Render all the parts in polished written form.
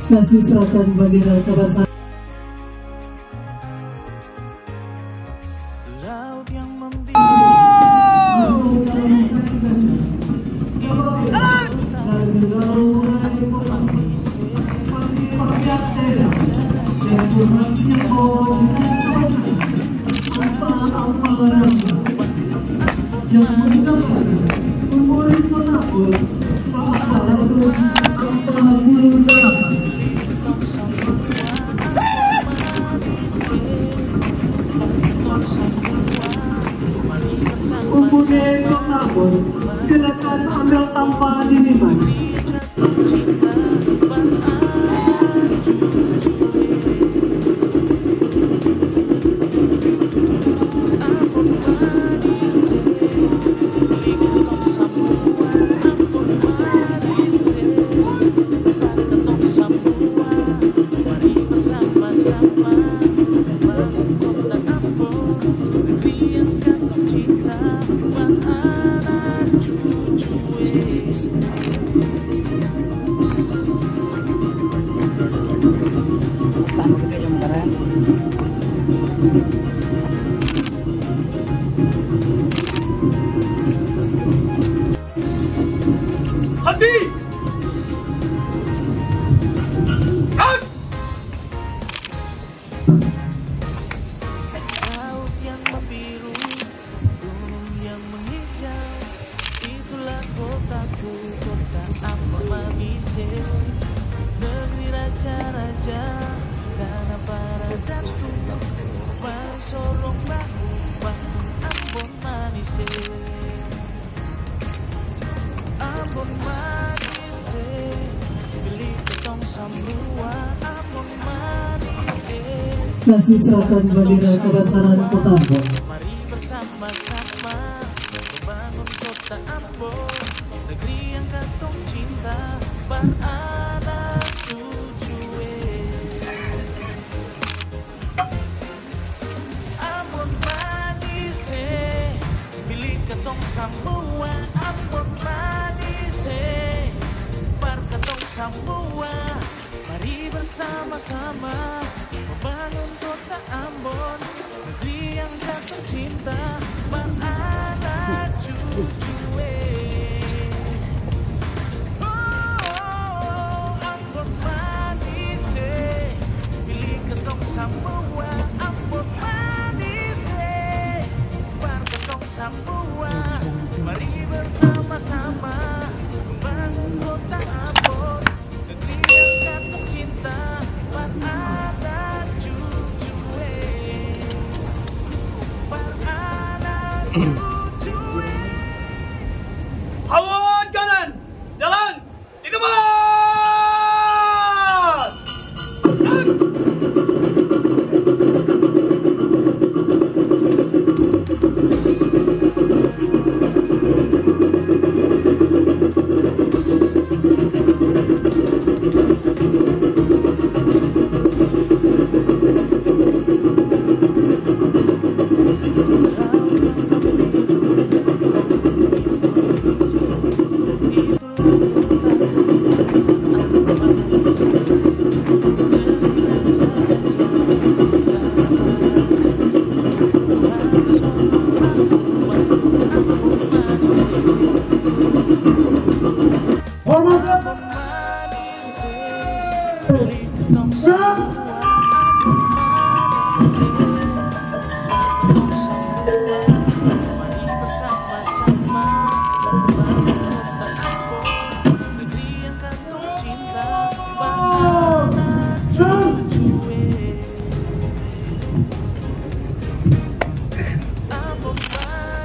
Kasih serahkan bendera kebangsaan. Laut yang silakan ambil tanpa diniman. Hati! Kan! Laut yang membiru, gunung yang menghijau, itulah kotaku, kota Ambon Mamise, negeri raja-raja, karena para datu, mari sorong bahu, bangun Ambon Mamise. Ambon Marise, milik ketong semua. Ambon Marise, Kasih serahkan bendera kebangsaan Kota Ambon. mari bersama-sama membangun kota Ambon, negeri yang katong cinta, beranak cucu. Ambon Marise, milik ketong semua. Ambon Marise, bar ketong semua, mari bersama-sama membangun kota Ambon, negeri yang jatuh cinta, beranak cucu. Oh, Ambon Marise, milik ketong semua. Ambon Marise, bar ketong semua, mari bersama-sama membangun kota Ambon, negeri yang jatuh cinta, beranak cucu. Beranak cucu. Awon kanan! Jalan! Di depan! Kan!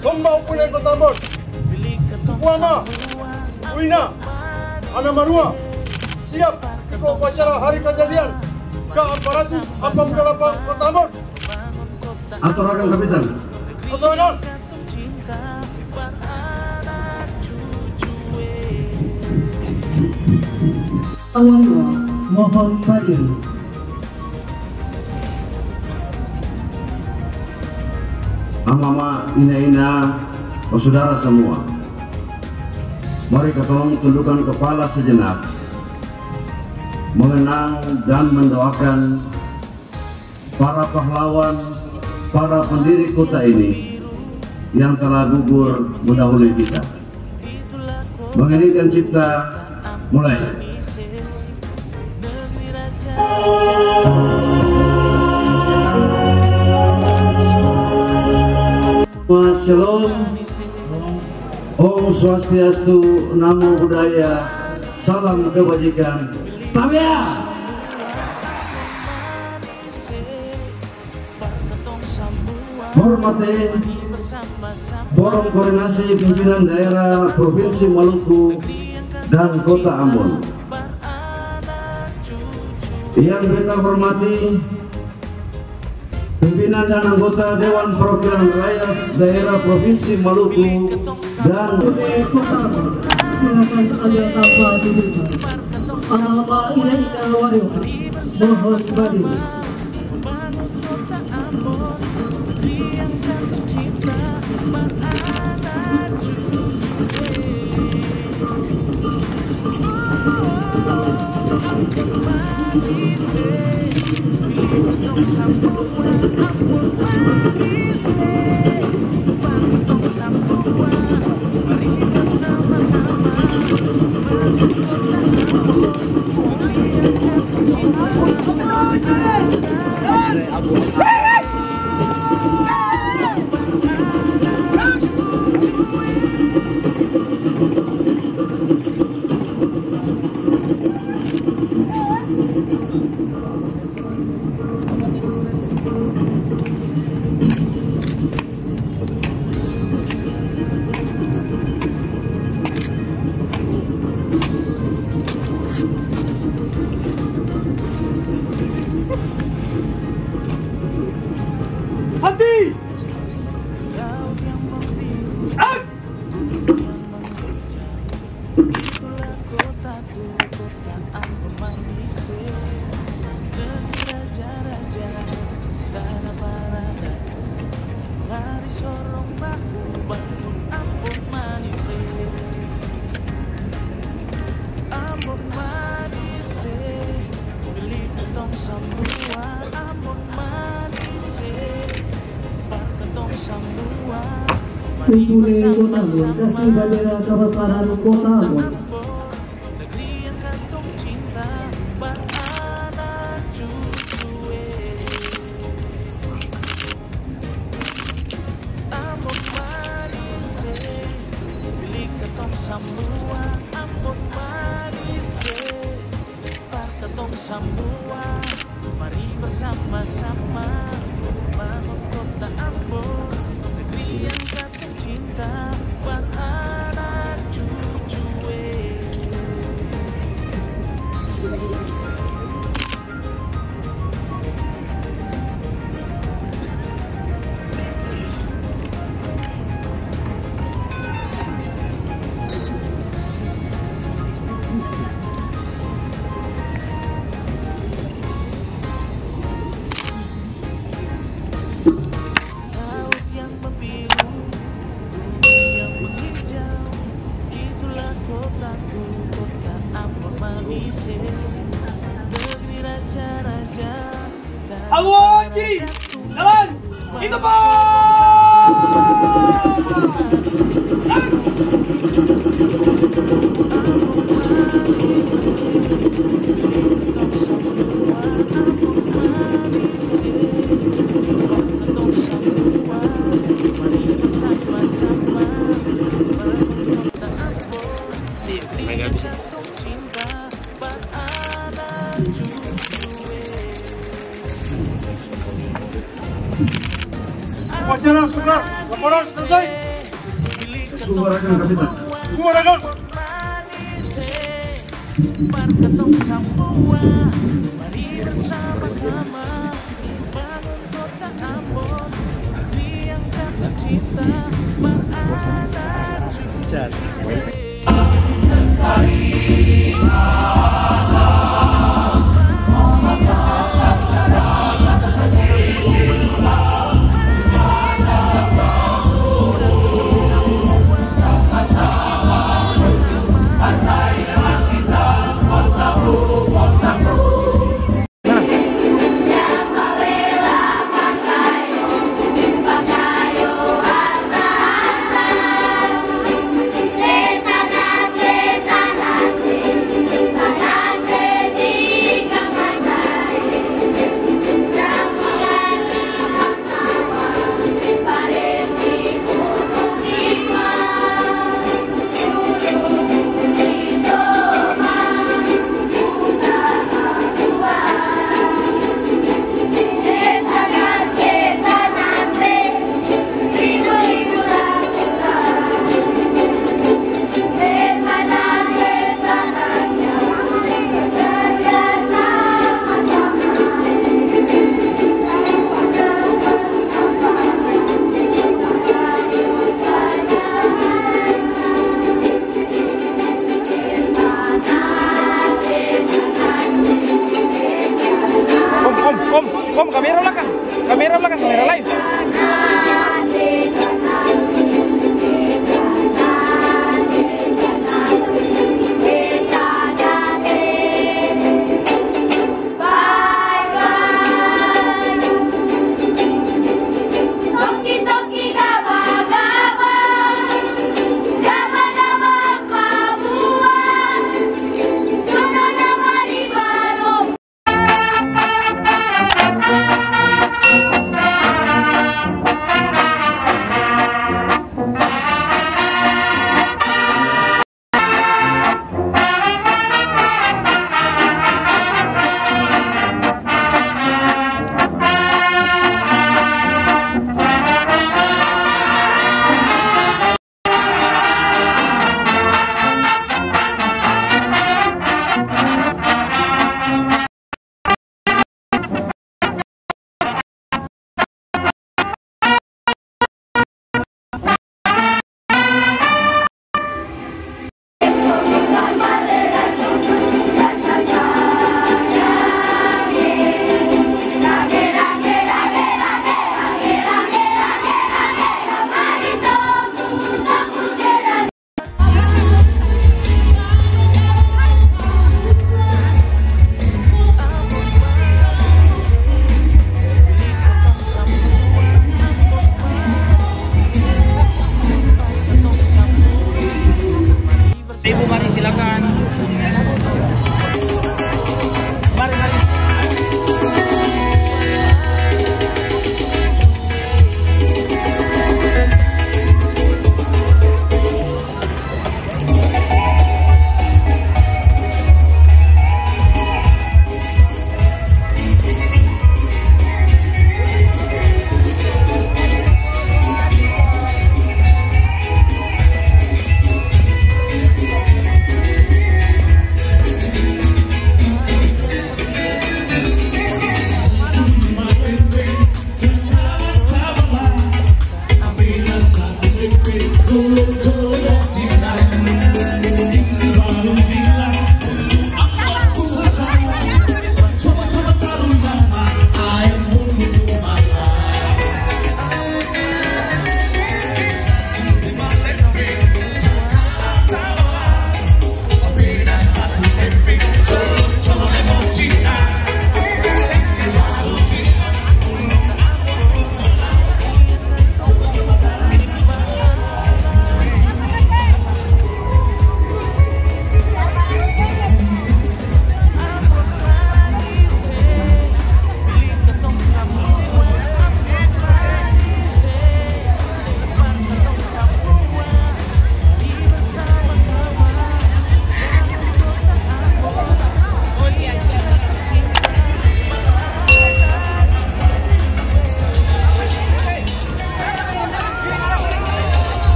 Sombau Pulai Kota Ambon, Puama, Uina, Ana Marua, siap ikut upacara hari kejadian ke-400 Apam Kelapa Kota Ambon. Aturakan Kapitan. Aturakan. Awal mohon berdiri. mama, ina-ina, saudara semua, mari kita tundukkan kepala sejenak, mengenang dan mendoakan para pahlawan, para pendiri kota ini yang telah gugur mendahului kita. Mengiringkan cipta, mulai. Shalom, Om Swastiastu, Namo Buddhaya, salam kebajikan, Tabia. Hormati Forum Koordinasi Pimpinan Daerah Provinsi Maluku dan Kota Ambon. Yang kita hormati pimpinan dan anggota Dewan Perwakilan Rakyat Daerah Provinsi Maluku dan Kota Ambon. Silakan ambil tanpa dibuka. Mama, ina-ina, wario, mohon berdiri. Hati! Kumpul Kota Ambon, kasih bendera kebesaran Kota Ambon. Mari bersama-sama bangun Kota Ambon, negeri yang jatuh cinta buat anak cucu. Laut yang membiru, bumi yang menghijau, itulah kotaku, Kota Ambon manis, negeri raja-raja. Awal kiri, jalan, itu Upacara sudah, laporan selesai. Suarakan Kapitan. Suarakan. Berketung semua, mari bersama-sama bangun Kota Ambon, negeri yang jatuh cinta beranak cucu.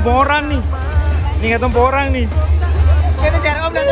tumpah orang nih. Ini nggak tumpah orang nih. Kita cari om dan